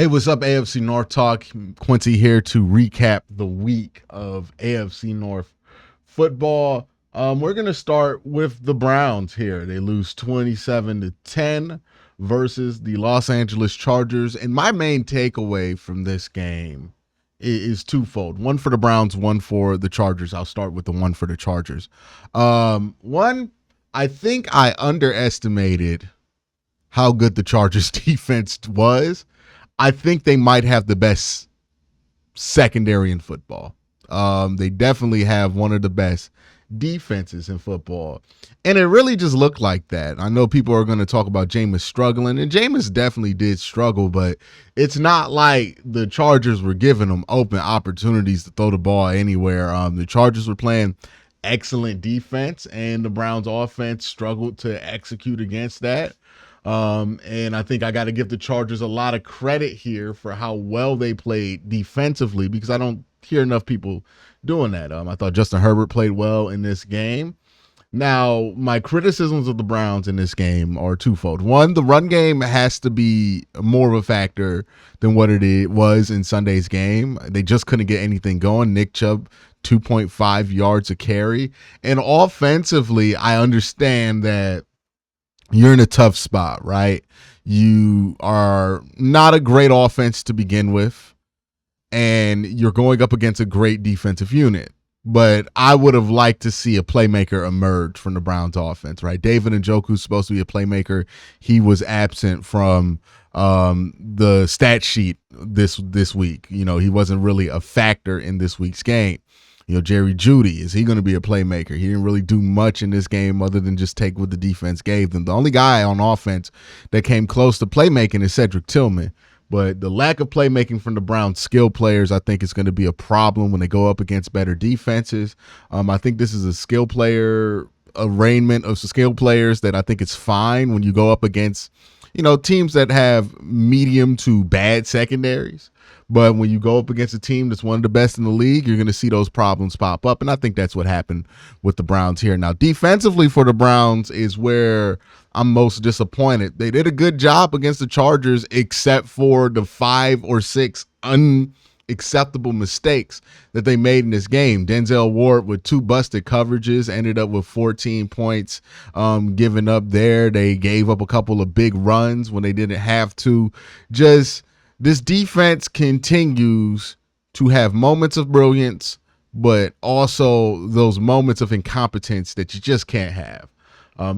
Hey, what's up, AFC North Talk? Quincy here to recap the week of AFC North football. We're going to start with the Browns here. They lose 27-10 versus the Los Angeles Chargers. And my main takeaway from this game is twofold. One for the Browns, one for the Chargers. I'll start with the one for the Chargers. One, I think I underestimated how good the Chargers defense was. I think they might have the best secondary in football. They definitely have one of the best defenses in football. And it really just looked like that. I know people are going to talk about Jameis struggling, and Jameis definitely did struggle, but it's not like the Chargers were giving them open opportunities to throw the ball anywhere. The Chargers were playing excellent defense, and the Browns offense struggled to execute against that. And I think I got to give the Chargers a lot of credit here for how well they played defensively, because I don't hear enough people doing that. I thought Justin Herbert played well in this game. Now, my criticisms of the Browns in this game are twofold. One, the run game has to be more of a factor than what it was in Sunday's game. They just couldn't get anything going. Nick Chubb, 2.5 yards a carry. And offensively, I understand that you're in a tough spot, right? You are not a great offense to begin with, and you're going up against a great defensive unit. But I would have liked to see a playmaker emerge from the Browns offense, right? David Njoku's supposed to be a playmaker. He was absent from the stat sheet this week. You know, he wasn't really a factor in this week's game. You know, Jerry Jeudy, is he going to be a playmaker? He didn't really do much in this game other than just take what the defense gave them. The only guy on offense that came close to playmaking is Cedric Tillman. But the lack of playmaking from the Browns skill players, I think, is going to be a problem when they go up against better defenses. I think this is a skill player arraignment of skill players that I think it's fine when you go up against, you know, teams that have medium to bad secondaries. But when you go up against a team that's one of the best in the league, you're going to see those problems pop up. And I think that's what happened with the Browns here. Now, defensively for the Browns is where I'm most disappointed. They did a good job against the Chargers, except for the 5 or 6 unacceptable mistakes that they made in this game. Denzel Ward with 2 busted coverages ended up with 14 points given up there. They gave up a couple of big runs when they didn't have to. This defense continues to have moments of brilliance, but also those moments of incompetence that you just can't have.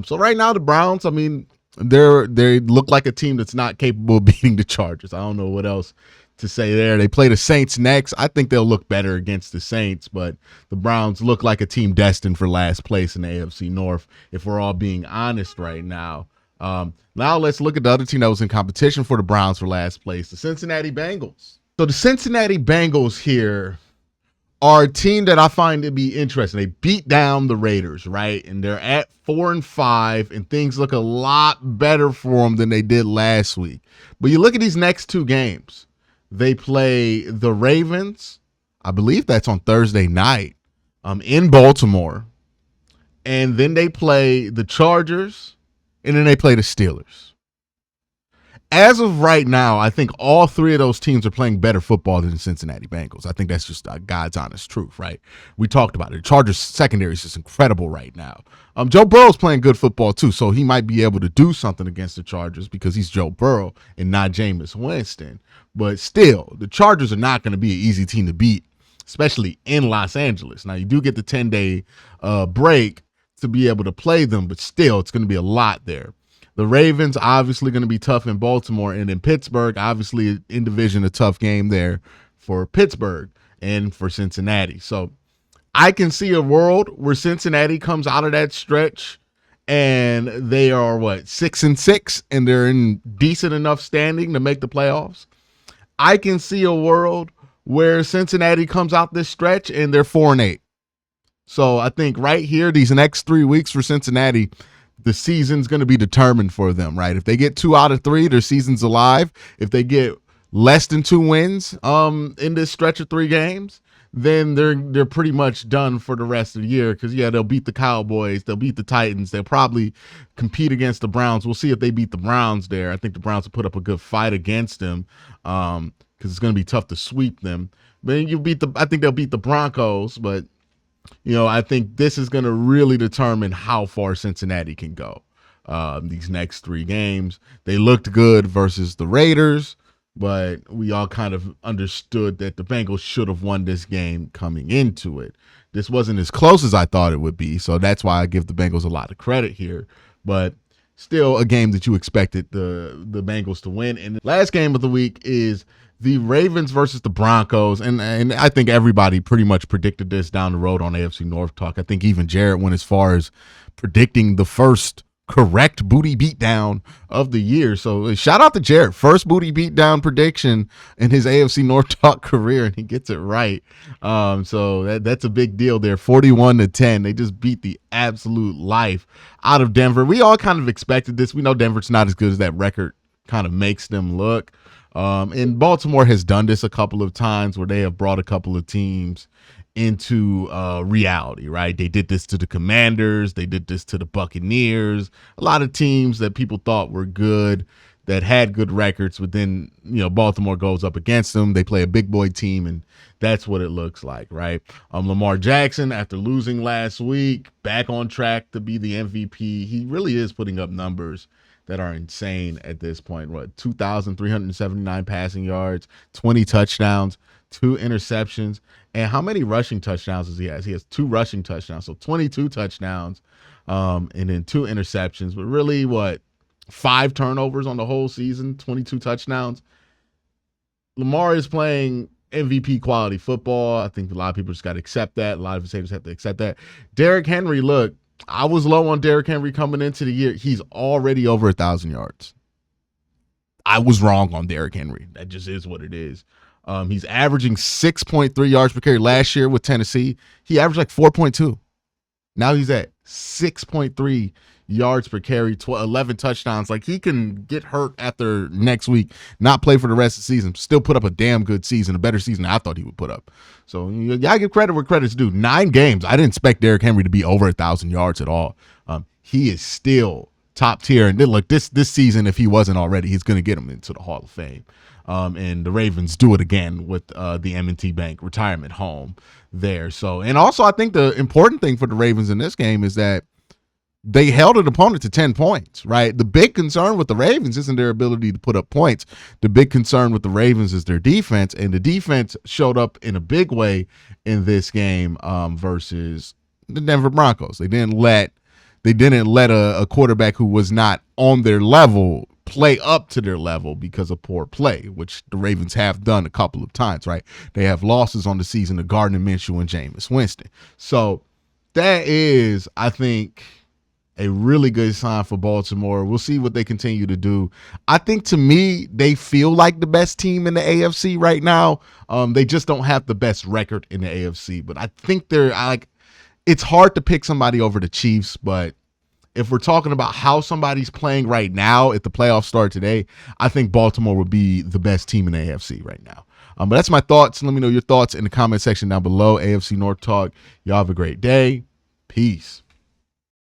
So right now, the Browns, I mean, they look like a team that's not capable of beating the Chargers. I don't know what else to say there. They play the Saints next. I think they'll look better against the Saints, but the Browns look like a team destined for last place in the AFC North, if we're all being honest right now. Now let's look at the other team that was in competition for the Browns for last place, the Cincinnati Bengals. So the Cincinnati Bengals here are a team that I find to be interesting. They beat down the Raiders, right? And they're at 4-5, and things look a lot better for them than they did last week. But you look at these next 2 games. They play the Ravens. I believe that's on Thursday night in Baltimore. And then they play the Chargers. And then they play the Steelers. As of right now, I think all 3 of those teams are playing better football than the Cincinnati Bengals. I think that's just God's honest truth, right? We talked about it. The Chargers secondary is just incredible right now. Joe Burrow's playing good football too, so he might be able to do something against the Chargers because he's Joe Burrow and not Jameis Winston. But still, the Chargers are not going to be an easy team to beat, especially in Los Angeles. Now, you do get the 10-day break to be able to play them, but still, it's going to be a lot there. The Ravens obviously going to be tough in Baltimore, and in Pittsburgh, obviously in division, a tough game there for Pittsburgh and for Cincinnati. So I can see a world where Cincinnati comes out of that stretch and they are 6-6, and they're in decent enough standing to make the playoffs. I can see a world where Cincinnati comes out this stretch and they're 4-8. So I think right here, these next 3 weeks for Cincinnati, the season's going to be determined for them, right? If they get 2 out of 3, their season's alive. If they get less than 2 wins in this stretch of 3 games, then they're pretty much done for the rest of the year. Because yeah, they'll beat the Cowboys, they'll beat the Titans, they'll probably compete against the Browns. We'll see if they beat the Browns there. I think the Browns will put up a good fight against them, because it's going to be tough to sweep them. But I think they'll beat the Broncos, but I think this is going to really determine how far Cincinnati can go. These next three games, they looked good versus the Raiders, but we all kind of understood that the Bengals should have won this game coming into it. This wasn't as close as I thought it would be, so that's why I give the Bengals a lot of credit here. But still a game that you expected the Bengals to win. And the last game of the week is the Ravens versus the Broncos. And I think everybody pretty much predicted this down the road on AFC North Talk. I think even Jared went as far as predicting the first correct booty beatdown of the year. So shout out to Jared. First booty beatdown prediction in his AFC North Talk career, and he gets it right. So that's a big deal there. 41-10. They just beat the absolute life out of Denver. We all kind of expected this. We know Denver's not as good as that record kind of makes them look. And Baltimore has done this a couple of times where they have brought a couple of teams into reality, right? They did this to the Commanders. They did this to the Buccaneers. A lot of teams that people thought were good, that had good records, but then, Baltimore goes up against them. They play a big boy team, and that's what it looks like, right? Lamar Jackson, after losing last week, back on track to be the MVP. He really is putting up numbers that are insane at this point. 2,379 passing yards, 20 touchdowns, 2 interceptions. And how many rushing touchdowns does he have? He has 2 rushing touchdowns, so 22 touchdowns, and then 2 interceptions. But really, 5 turnovers on the whole season, 22 touchdowns. Lamar is playing MVP quality football. I think a lot of people just got to accept that. A lot of haters have to accept that. Derrick Henry, look, I was low on Derrick Henry coming into the year. He's already over 1,000 yards. I was wrong on Derrick Henry. That just is what it is. He's averaging 6.3 yards per carry. Last year with Tennessee, he averaged like 4.2. Now he's at 6.3 yards per carry, 11 touchdowns. Like, he can get hurt after next week, not play for the rest of the season, still put up a damn good season, a better season than I thought he would put up. So I give credit where credit's due. 9 games. I didn't expect Derrick Henry to be over 1,000 yards at all. He is still top tier. And then look, this season, if he wasn't already, he's going to get him into the Hall of Fame. And the Ravens do it again with the M&T Bank retirement home there. So, and also I think the important thing for the Ravens in this game is that they held an opponent to 10 points, right? The big concern with the Ravens isn't their ability to put up points. The big concern with the Ravens is their defense, and the defense showed up in a big way in this game versus the Denver Broncos. They didn't let a quarterback who was not on their level play up to their level because of poor play, which the Ravens have done a couple of times, right? They have losses on the season to Gardner Minshew and Jameis Winston. So that is, I think, a really good sign for Baltimore. We'll see what they continue to do. I think, to me, they feel like the best team in the AFC right now. They just don't have the best record in the AFC, but I think it's hard to pick somebody over the Chiefs, but if we're talking about how somebody's playing right now, if the playoffs start today, I think Baltimore would be the best team in the AFC right now. But that's my thoughts. Let me know your thoughts in the comment section down below. AFC North Talk. Y'all have a great day. Peace.